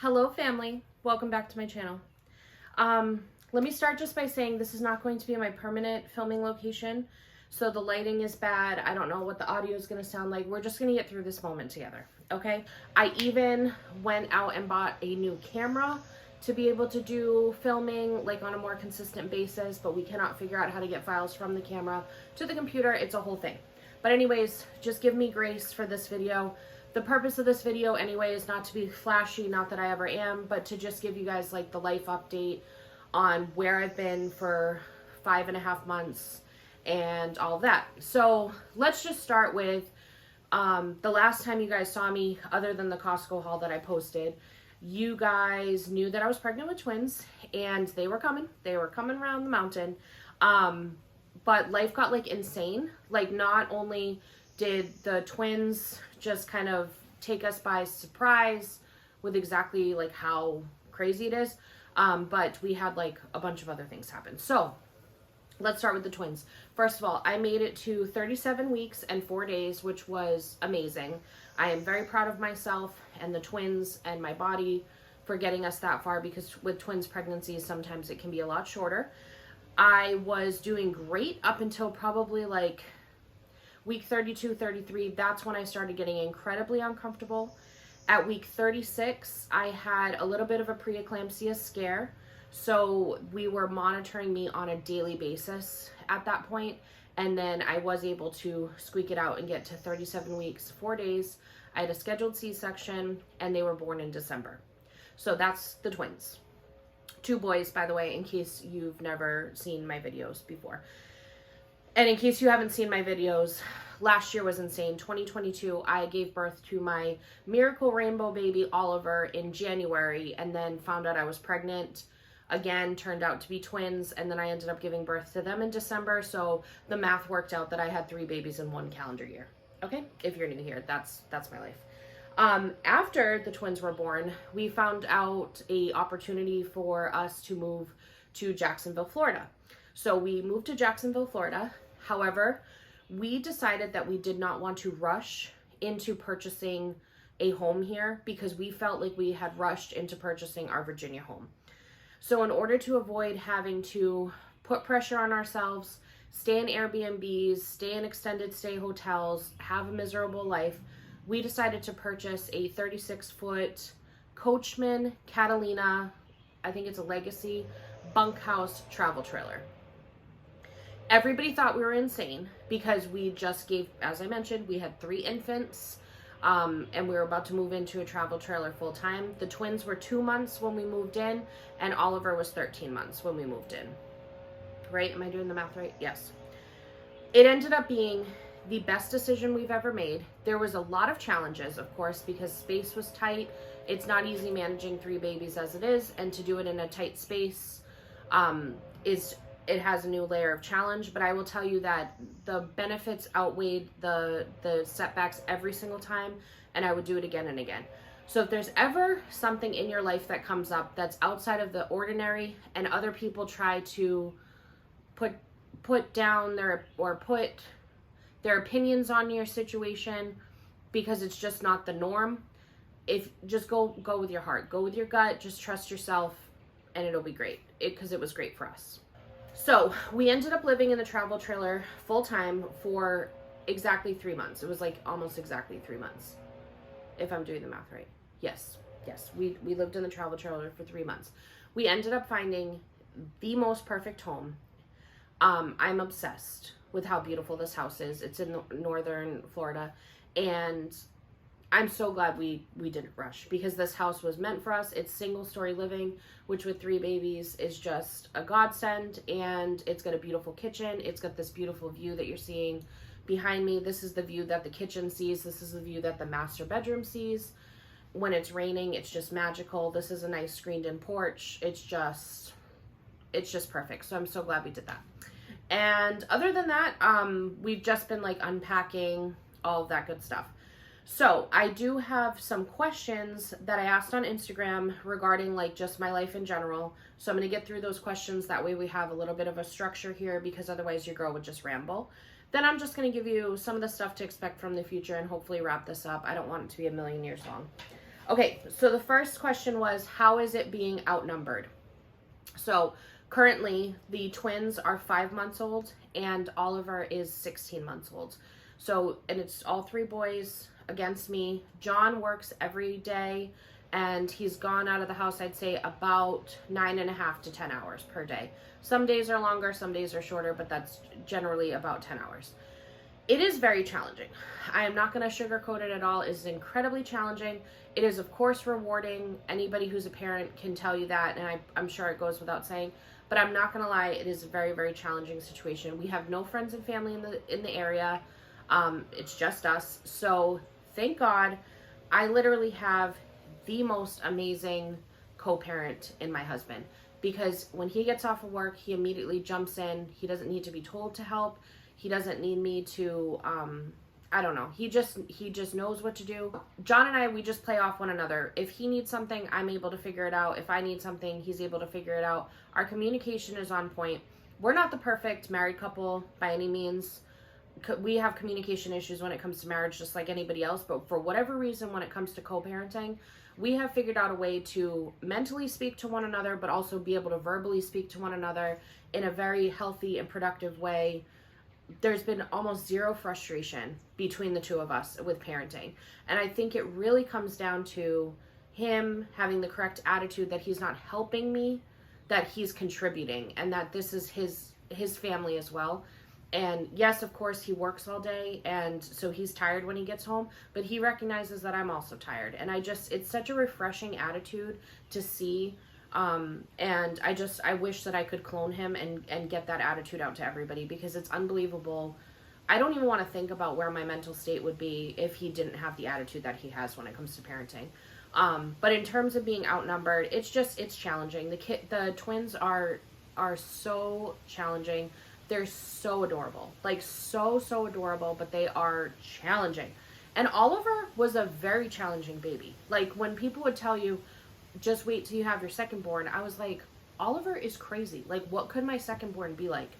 Hello family, welcome back to my channel. Let me start just by saying this is not going to be my permanent filming location. So the lighting is bad. I don't know what the audio is going to sound like. We're just going to get through this moment together, okay? I even went out and bought a new camera to be able to do filming like on a more consistent basis, but we cannot figure out how to get files from the camera to the computer. It's a whole thing. But anyways, just give me grace for this video. The purpose of this video anyway is not to be flashy, not that I ever am, but to just give you guys like the life update on where I've been for 5.5 months and all of that. So let's just start with the last time you guys saw me, other than the Costco haul that I posted, you guys knew that I was pregnant with twins and they were coming. They were coming around the mountain. But life got like insane. Like not only did the twins just kind of take us by surprise with exactly like how crazy it is, but we had like a bunch of other things happen. So let's start with the twins. First of all, I made it to 37 weeks and 4 days, which was amazing. I am very proud of myself and the twins and my body for getting us that far, because with twins pregnancies, sometimes it can be a lot shorter. I was doing great up until probably like week 32, 33, that's when I started getting incredibly uncomfortable. At week 36, I had a little bit of a preeclampsia scare. So we were monitoring me on a daily basis at that point. And then I was able to squeak it out and get to 37 weeks, 4 days. I had a scheduled C-section and they were born in December. So that's the twins. 2 boys, by the way, in case you've never seen my videos before. And in case you haven't seen my videos, last year was insane. 2022, I gave birth to my miracle rainbow baby, Oliver, in January, and then found out I was pregnant. Again, turned out to be twins, and then I ended up giving birth to them in December. So the math worked out that I had 3 babies in 1 calendar year. Okay? If you're new here, that's my life. After the twins were born, we found out a opportunity for us to move to Jacksonville, Florida. So we moved to Jacksonville, Florida. However, we decided that we did not want to rush into purchasing a home here because we felt like we had rushed into purchasing our Virginia home. So in order to avoid having to put pressure on ourselves, stay in Airbnbs, stay in extended stay hotels, have a miserable life, we decided to purchase a 36-foot Coachman Catalina, I think it's a Legacy, bunkhouse travel trailer. Everybody thought we were insane because we just gave, as I mentioned, we had 3 infants, and we were about to move into a travel trailer full time. The twins were 2 months when we moved in, and Oliver was 13 months when we moved in. Right? Am I doing the math right? Yes. It ended up being the best decision we've ever made. There was a lot of challenges, of course, because space was tight. It's not easy managing 3 babies as it is, and to do it in a tight space it has a new layer of challenge. But I will tell you that the benefits outweighed the setbacks every single time, and I would do it again and again. So if there's ever something in your life that comes up that's outside of the ordinary, and other people try to put down put their opinions on your situation because it's just not the norm, just go with your heart, go with your gut, just trust yourself, and it'll be great. Because it was great for us. So we ended up living in the travel trailer full time for exactly 3 months. It was like almost exactly 3 months, if I'm doing the math right. Yes. We lived in the travel trailer for 3 months. We ended up finding the most perfect home. I'm obsessed with how beautiful this house is. It's in northern Florida, and I'm so glad we didn't rush, because this house was meant for us. It's single-story living, which with 3 babies is just a godsend, and it's got a beautiful kitchen. It's got this beautiful view that you're seeing behind me. This is the view that the kitchen sees. This is the view that the master bedroom sees. When it's raining, it's just magical. This is a nice screened-in porch. It's just perfect. So I'm so glad we did that. And other than that, we've just been like unpacking, all of that good stuff. So I do have some questions that I asked on Instagram regarding like just my life in general. So I'm going to get through those questions. That way we have a little bit of a structure here, because otherwise your girl would just ramble. Then I'm just going to give you some of the stuff to expect from the future and hopefully wrap this up. I don't want it to be a million years long. Okay, so the first question was, how is it being outnumbered? So currently the twins are 5 months old and Oliver is 16 months old. So, and it's all 3 boys against me. John works every day and he's gone out of the house, I'd say about 9.5 to 10 hours per day. Some days are longer, some days are shorter, but that's generally about 10 hours. It is very challenging. I am not going to sugarcoat it at all. It is incredibly challenging. It is, of course, rewarding. Anybody who's a parent can tell you that, and I'm sure it goes without saying. But I'm not going to lie, it is a very, very challenging situation. We have no friends and family in the area. It's just us. So thank God, I literally have the most amazing co-parent in my husband. Because when he gets off of work, he immediately jumps in. He doesn't need to be told to help. He doesn't need me to, I don't know. He just knows what to do. John and I, we just play off one another. If he needs something, I'm able to figure it out. If I need something, he's able to figure it out. Our communication is on point. We're not the perfect married couple by any means. We have communication issues when it comes to marriage, just like anybody else. But for whatever reason, when it comes to co-parenting, we have figured out a way to mentally speak to one another, but also be able to verbally speak to one another in a very healthy and productive way. There's been almost zero frustration between the two of us with parenting. And I think it really comes down to him having the correct attitude that he's not helping me, that he's contributing, and that this is his family as well. And yes, of course, he works all day, and so he's tired when he gets home, but he recognizes that I'm also tired. And it's such a refreshing attitude to see. And I wish that I could clone him and get that attitude out to everybody, because it's unbelievable. I don't even want to think about where my mental state would be if he didn't have the attitude that he has when it comes to parenting. But in terms of being outnumbered, it's challenging. The twins are so challenging. They're so adorable, like so adorable, but they are challenging. And Oliver was a very challenging baby. Like when people would tell you, just wait till you have your second born, I was like, Oliver is crazy. Like, what could my second born be like?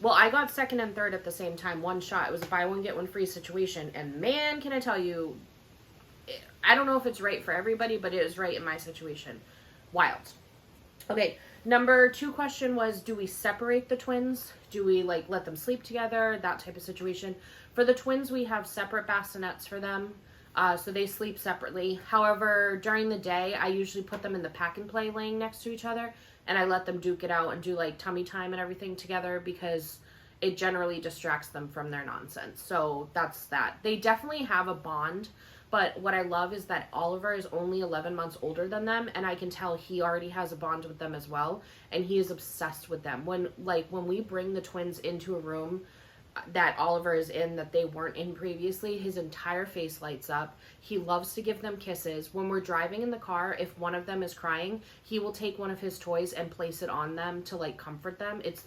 Well, I got second and third at the same time, one shot. It was a buy one, get one free situation. And man, can I tell you, I don't know if it's right for everybody, but it was right in my situation. Wild. Okay, number 2 question was, do we separate the twins? Do we like let them sleep together? That type of situation. For the twins, we have separate bassinets for them. So they sleep separately. However, during the day, I usually put them in the pack and play laying next to each other, and I let them duke it out and do like tummy time and everything together, because it generally distracts them from their nonsense. So that's that. They definitely have a bond, but what I love is that Oliver is only 11 months older than them, and I can tell he already has a bond with them as well, and he is obsessed with them. When we bring the twins into a room that Oliver is in that they weren't in previously, his entire face lights up. He loves to give them kisses. When we're driving in the car, if one of them is crying, he will take one of his toys and place it on them to like comfort them. It's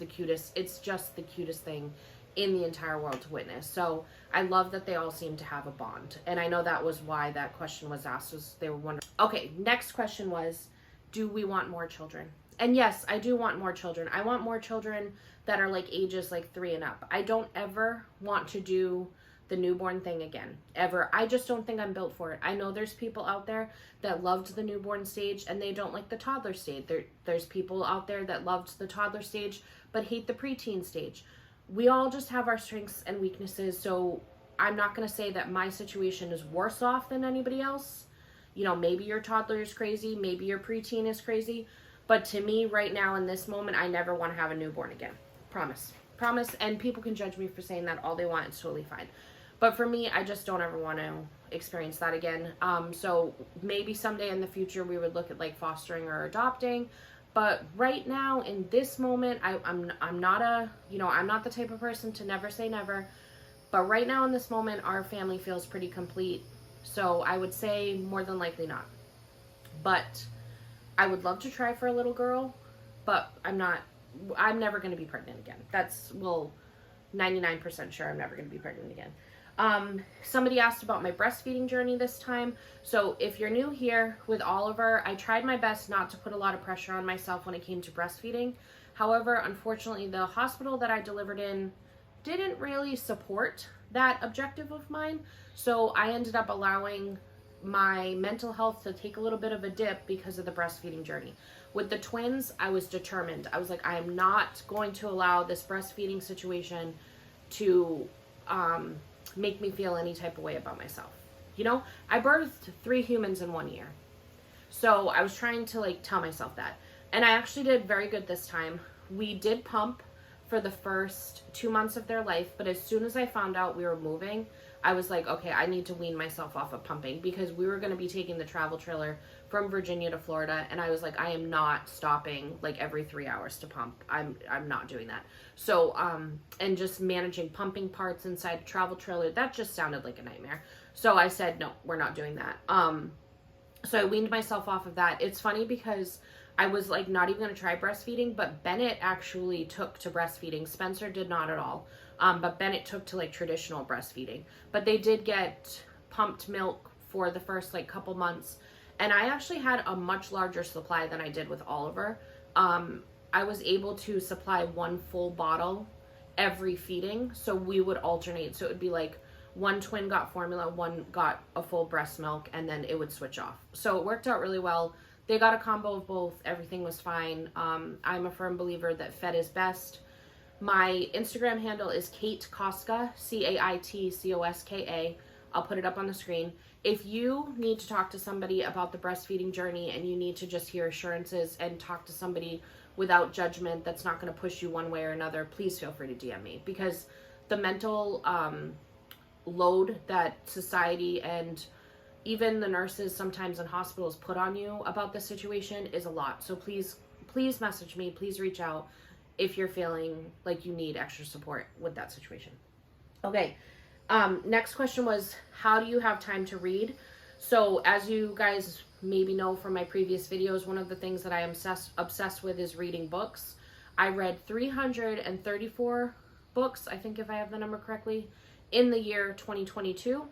just the cutest thing in the entire world to witness. So I love that they all seem to have a bond. And I know that was why that question was asked, was they were wondering. Okay, next question was, do we want more children? And yes, I do want more children. I want more children that are like ages like 3 and up. I don't ever want to do the newborn thing again, ever. I just don't think I'm built for it. I know there's people out there that loved the newborn stage and they don't like the toddler stage. There's people out there that loved the toddler stage but hate the preteen stage. We all just have our strengths and weaknesses, so I'm not going to say that my situation is worse off than anybody else. You know, maybe your toddler is crazy, maybe your preteen is crazy, but to me right now in this moment, I never want to have a newborn again. Promise. And people can judge me for saying that all they want. It's totally fine. But for me, I just don't ever want to experience that again. So maybe someday in the future we would look at like fostering or adopting. But right now in this moment, I'm not the type of person to never say never. But right now in this moment, our family feels pretty complete. So I would say more than likely not. But I would love to try for a little girl, but I'm never going to be pregnant again. 99% sure I'm never going to be pregnant again. Somebody asked about my breastfeeding journey this time. So if you're new here with Oliver, I tried my best not to put a lot of pressure on myself when it came to breastfeeding. However, unfortunately, the hospital that I delivered in didn't really support that objective of mine. So I ended up allowing my mental health to take a little bit of a dip because of the breastfeeding journey. With the twins, I was determined. I was like, I am not going to allow this breastfeeding situation to make me feel any type of way about myself. You know, I birthed 3 humans in 1 year. So I was trying to like tell myself that. And I actually did very good this time. We did pump for the first 2 months of their life, but as soon as I found out we were moving, I was like, okay, I need to wean myself off of pumping, because we were going to be taking the travel trailer from Virginia to Florida, and I was like, I am not stopping like every 3 hours to pump. I'm not doing that. So and just managing pumping parts inside a travel trailer, that just sounded like a nightmare. So I said, no, we're not doing that. So I weaned myself off of that. It's funny because I was like not even going to try breastfeeding, but Bennett actually took to breastfeeding. Spencer did not at all. But Bennett took to like traditional breastfeeding. But they did get pumped milk for the first like couple months. And I actually had a much larger supply than I did with Oliver. I was able to supply 1 full bottle every feeding. So we would alternate. So it would be like 1 twin got formula, 1 got a full breast milk, and then it would switch off. So it worked out really well. They got a combo of both. Everything was fine. I'm a firm believer that fed is best. My Instagram handle is Kate Koska, Caitcoska. I'll put it up on the screen. If you need to talk to somebody about the breastfeeding journey and you need to just hear assurances and talk to somebody without judgment that's not going to push you one way or another, please feel free to DM me, because the mental load that society and even the nurses sometimes in hospitals put on you about this situation is a lot. So please message me, please reach out if you're feeling like you need extra support with that situation. Okay, next question was, how do you have time to read? So as you guys maybe know from my previous videos, one of the things that I am obsessed with is reading books. I read 334 books, I think if I have the number correctly, in the year 2022.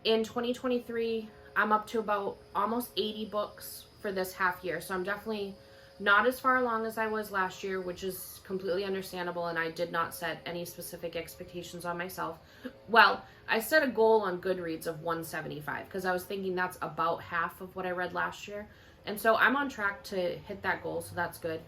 In 2023, I'm up to about almost 80 books for this half year. So I'm definitely not as far along as I was last year, which is completely understandable. And I did not set any specific expectations on myself. Well, I set a goal on GoodReads of 175 because I was thinking that's about half of what I read last year. And so I'm on track to hit that goal. So that's good.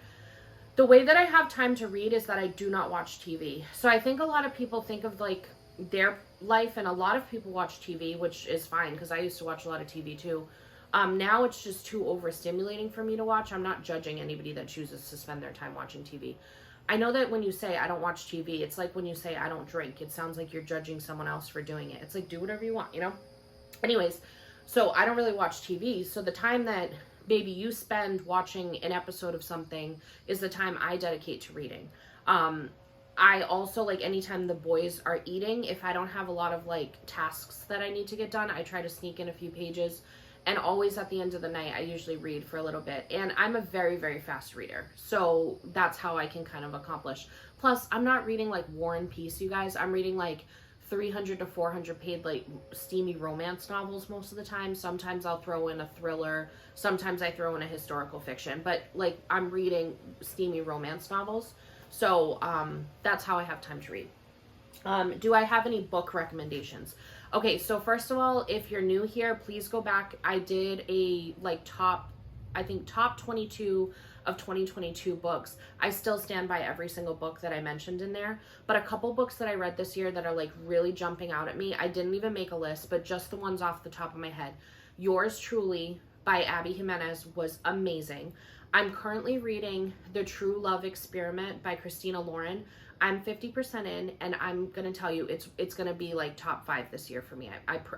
The way that I have time to read is that I do not watch TV. So I think a lot of people think of like their life, and a lot of people watch TV, which is fine because I used to watch a lot of TV too. Now it's just too overstimulating for me to watch. I'm not judging anybody that chooses to spend their time watching TV. I know that when you say I don't watch TV, it's like when you say I don't drink. It sounds like you're judging someone else for doing it. It's like, do whatever you want, you know? Anyways, so I don't really watch TV. So the time that maybe you spend watching an episode of something is the time I dedicate to reading. I also, like, anytime the boys are eating, if I don't have a lot of, like, tasks that I need to get done, I try to sneak in a few pages. And always at the end of the night, I usually read for a little bit. And I'm a very, very fast reader. So that's how I can kind of accomplish. Plus, I'm not reading, like, War and Peace, you guys. I'm reading, like, 300 to 400 page, like, steamy romance novels most of the time. Sometimes I'll throw in a thriller. Sometimes I throw in a historical fiction. But, like, I'm reading steamy romance novels. So that's how I have time to read. Do I have any book recommendations? Okay, so first of all, if you're new here, please go back. I did a top 22 of 2022 books. I still stand by every single book that I mentioned in there, but a couple books that I read this year that are like really jumping out at me. I didn't even make a list, but just the ones off the top of my head. Yours Truly by Abby Jimenez was amazing. I'm currently reading The True Love Experiment by Christina Lauren. I'm 50% in, and I'm going to tell you, it's going to be like top 5 this year for me.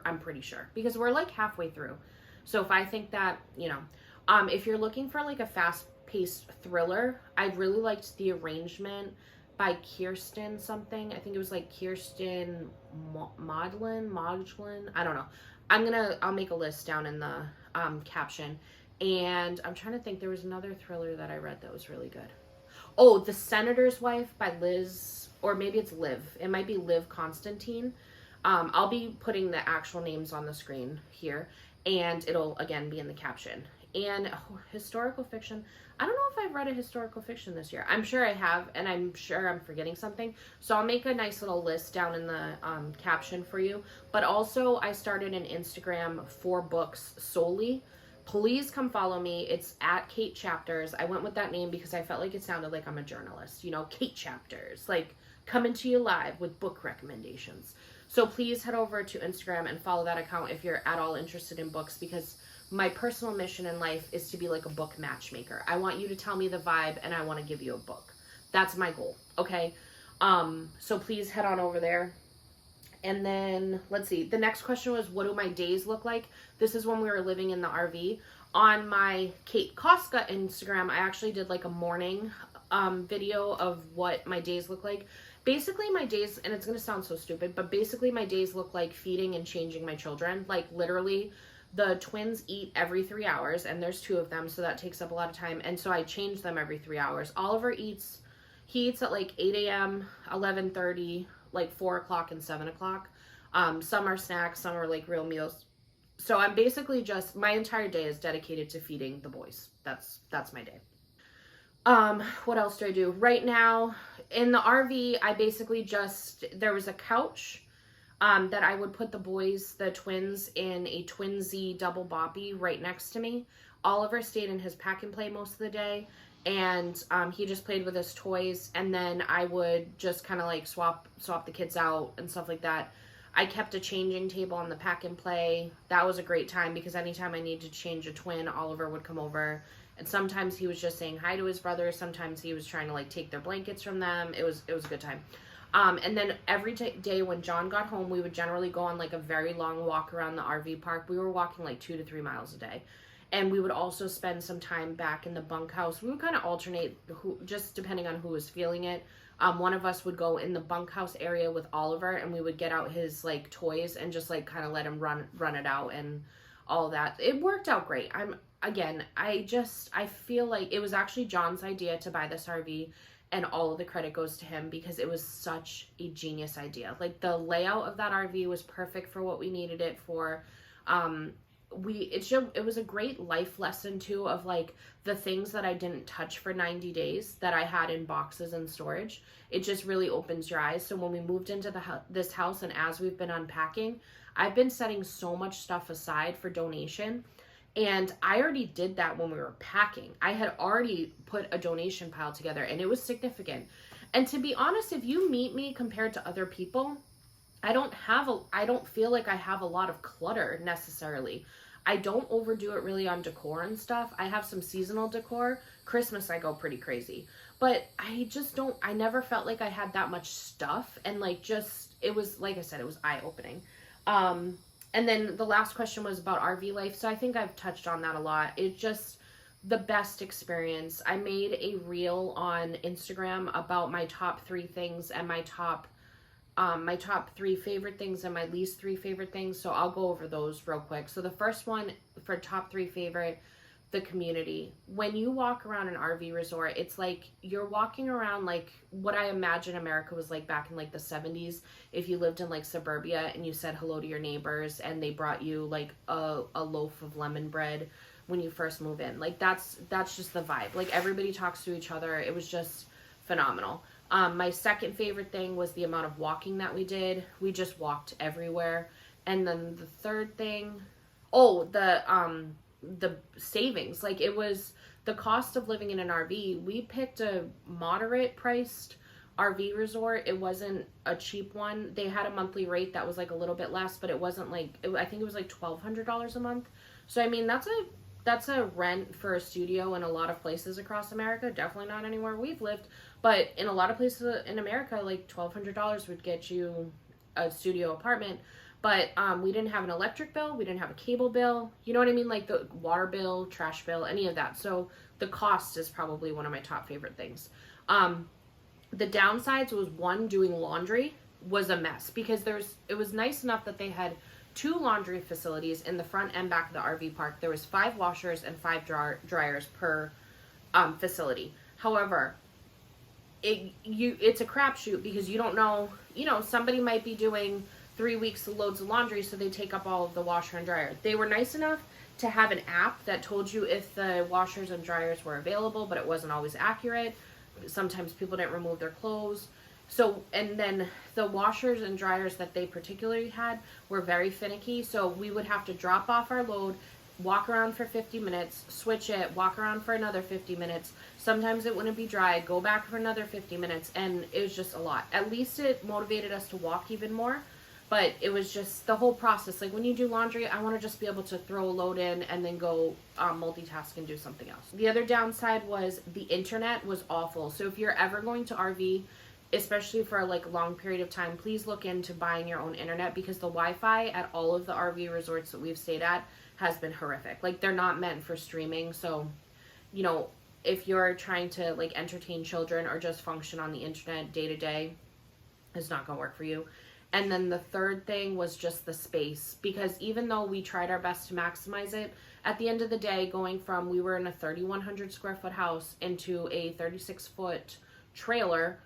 I'm pretty sure, because we're like halfway through. So if I think that, you know, if you're looking for like a fast-paced thriller, I really liked The Arrangement by Kiersten something. I think it was like Kiersten Modglin. I don't know. I'll make a list down in the caption. And I'm trying to think, there was another thriller that I read that was really good. Oh, The Senator's Wife by Liz, or maybe it's Liv. It might be Liv Constantine. I'll be putting the actual names on the screen here, and it'll, again, be in the caption. And historical fiction. I don't know if I've read a historical fiction this year. I'm sure I have, and I'm sure I'm forgetting something. So I'll make a nice little list down in the caption for you. But also, I started an Instagram for books solely. Please come follow me. It's at Kate Chapters. I went with that name because I felt like it sounded like I'm a journalist. You know, Kate Chapters. Like, coming to you live with book recommendations. So please head over to Instagram and follow that account if you're at all interested in books, because my personal mission in life is to be like a book matchmaker. I want you to tell me the vibe and I want to give you a book. That's my goal, okay? So please head on over there. And then, let's see. The next question was, what do my days look like? This is when we were living in the RV. On my Kate Koska Instagram, I actually did like a morning video of what my days look like. Basically, my days, and it's going to sound so stupid, but basically my days look like feeding and changing my children. Like, literally, the twins eat every 3 hours, and there's 2 of them, so that takes up a lot of time. And so I change them every 3 hours. Oliver eats at like 8 a.m., 11:30, like 4 o'clock and 7 o'clock. Some are snacks, some are like real meals. So I'm basically just, my entire day is dedicated to feeding the boys. That's my day. What else do I do? Right now, in the RV, I basically there was a couch that I would put the boys, the twins, in a twinsy double boppy right next to me. Oliver stayed in his pack and play most of the day, and he just played with his toys, and then I would just kind of like swap the kids out and stuff like that. I kept a changing table on the pack and play. That was a great time because anytime I needed to change a twin, Oliver would come over. And sometimes he was just saying hi to his brother. Sometimes he was trying to like take their blankets from them. It was a good time. And then every day when John got home, we would generally go on like a very long walk around the RV park. We were walking like 2 to 3 miles a day. And we would also spend some time back in the bunkhouse. We would kind of alternate, just depending on who was feeling it. One of us would go in the bunkhouse area with Oliver, and we would get out his like toys and just like kind of let him run it out and all that. It worked out great. I feel like it was actually John's idea to buy this RV, and all of the credit goes to him because it was such a genius idea. Like, the layout of that RV was perfect for what we needed it for. It was a great life lesson too, of like the things that I didn't touch for 90 days that I had in boxes and storage. It just really opens your eyes. So when we moved into this house, and as we've been unpacking, I've been setting so much stuff aside for donation. And I already did that when we were packing. I had already put a donation pile together, and it was significant. And to be honest, if you meet me compared to other people, I don't feel like I have a lot of clutter necessarily. I don't overdo it really on decor and stuff. I have some seasonal decor. Christmas, I go pretty crazy. But I never felt like I had that much stuff. And it was, like I said, it was eye-opening. And then the last question was about RV life. So I think I've touched on that a lot. It's just the best experience. I made a reel on Instagram about my top 3 things and my top 3 favorite things and my least 3 favorite things. So I'll go over those real quick. So the first one for top 3 favorite, the community. When you walk around an RV resort, it's like you're walking around like what I imagine America was like back in like the 70s. If you lived in like suburbia and you said hello to your neighbors and they brought you like a loaf of lemon bread when you first move in. Like that's just the vibe. Like everybody talks to each other. It was just phenomenal. My second favorite thing was the amount of walking that we did. We just walked everywhere. And then the third thing, the savings. Like, it was the cost of living in an RV. We picked a moderate priced RV resort. It wasn't a cheap one. They had a monthly rate that was like a little bit less, but it wasn't like, I think it was like $1,200 a month. So I mean, that's a rent for a studio in a lot of places across America. Definitely not anywhere we've lived, but in a lot of places in America, like $1,200 would get you a studio apartment. But we didn't have an electric bill. We didn't have a cable bill. You know what I mean? Like the water bill, trash bill, any of that. So the cost is probably one of my top favorite things. The downsides was, one, doing laundry was a mess because it was nice enough that they had 2 laundry facilities in the front and back of the RV park. There was 5 washers and 5 dryers per facility. However, it's a crapshoot because you don't know, somebody might be doing 3 weeks of loads of laundry, so they take up all of the washer and dryer. They were nice enough to have an app that told you if the washers and dryers were available, but it wasn't always accurate. Sometimes people didn't remove their clothes. So, and then the washers and dryers that they particularly had were very finicky. So we would have to drop off our load, walk around for 50 minutes, switch it, walk around for another 50 minutes. Sometimes it wouldn't be dry, go back for another 50 minutes, and it was just a lot. At least it motivated us to walk even more, but it was just the whole process. Like when you do laundry, I want to just be able to throw a load in and then go multitask and do something else. The other downside was the internet was awful. So if you're ever going to RV, especially for like a long period of time, please look into buying your own internet, because the Wi-Fi at all of the RV resorts that we've stayed at has been horrific. Like they're not meant for streaming. So, you know, if you're trying to like entertain children or just function on the internet day to day, it's not going to work for you. And then the third thing was just the space, because even though we tried our best to maximize it, at the end of the day, going from, we were in a 3,100 square foot house into a 36 foot trailer,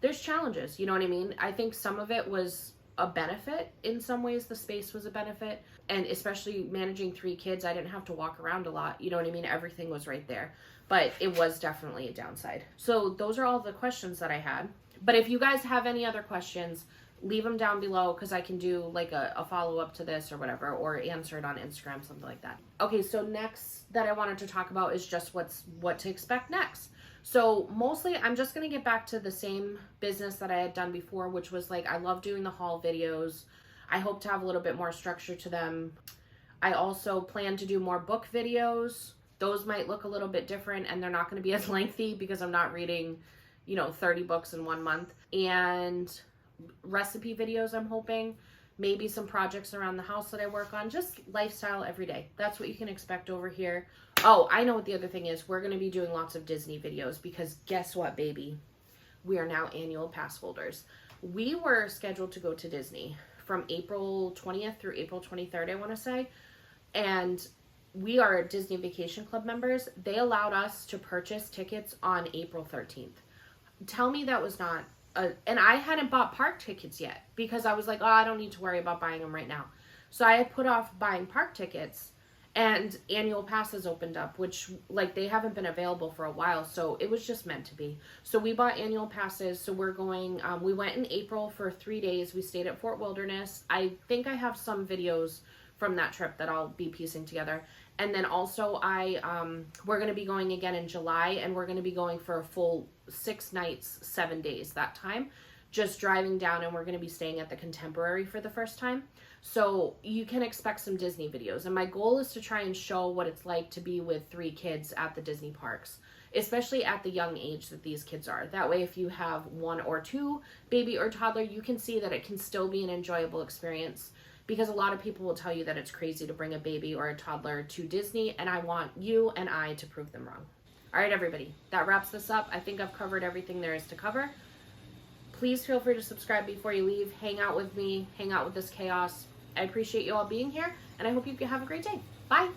there's challenges, you know what I mean? I think some of it was a benefit. In some ways, the space was a benefit. And especially managing 3 kids, I didn't have to walk around a lot. You know what I mean? Everything was right there. But it was definitely a downside. So those are all the questions that I had. But if you guys have any other questions, leave them down below, because I can do like a follow-up to this or whatever, or answer it on Instagram, something like that. Okay, so next that I wanted to talk about is just what to expect next. So mostly I'm just going to get back to the same business that I had done before, which was like, I love doing the haul videos. I hope to have a little bit more structure to them. I also plan to do more book videos. Those might look a little bit different, and they're not going to be as lengthy because I'm not reading, you know, 30 books in 1 month. And recipe videos, I'm hoping. Maybe some projects around the house that I work on. Just lifestyle every day. That's what you can expect over here. Oh, I know what the other thing is. We're going to be doing lots of Disney videos, because guess what, baby? We are now annual pass holders. We were scheduled to go to Disney from April 20th through April 23rd, I want to say. And we are Disney Vacation Club members. They allowed us to purchase tickets on April 13th. Tell me that was not... and I hadn't bought park tickets yet, because I was like, oh, I don't need to worry about buying them right now. So I had put off buying park tickets, and annual passes opened up, which like they haven't been available for a while. So it was just meant to be. So we bought annual passes. So we're going, we went in April for 3 days. We stayed at Fort Wilderness. I think I have some videos from that trip that I'll be piecing together. And then also we're going to be going again in July, and we're going to be going for a full 6 nights, 7 days that time, just driving down, and we're going to be staying at the Contemporary for the first time. So you can expect some Disney videos. And my goal is to try and show what it's like to be with 3 kids at the Disney parks, especially at the young age that these kids are. That way, if you have 1 or 2, baby or toddler, you can see that it can still be an enjoyable experience. Because a lot of people will tell you that it's crazy to bring a baby or a toddler to Disney, and I want you and I to prove them wrong. All right, everybody, that wraps this up. I think I've covered everything there is to cover. Please feel free to subscribe before you leave. Hang out with me. Hang out with this chaos. I appreciate you all being here, and I hope you have a great day. Bye.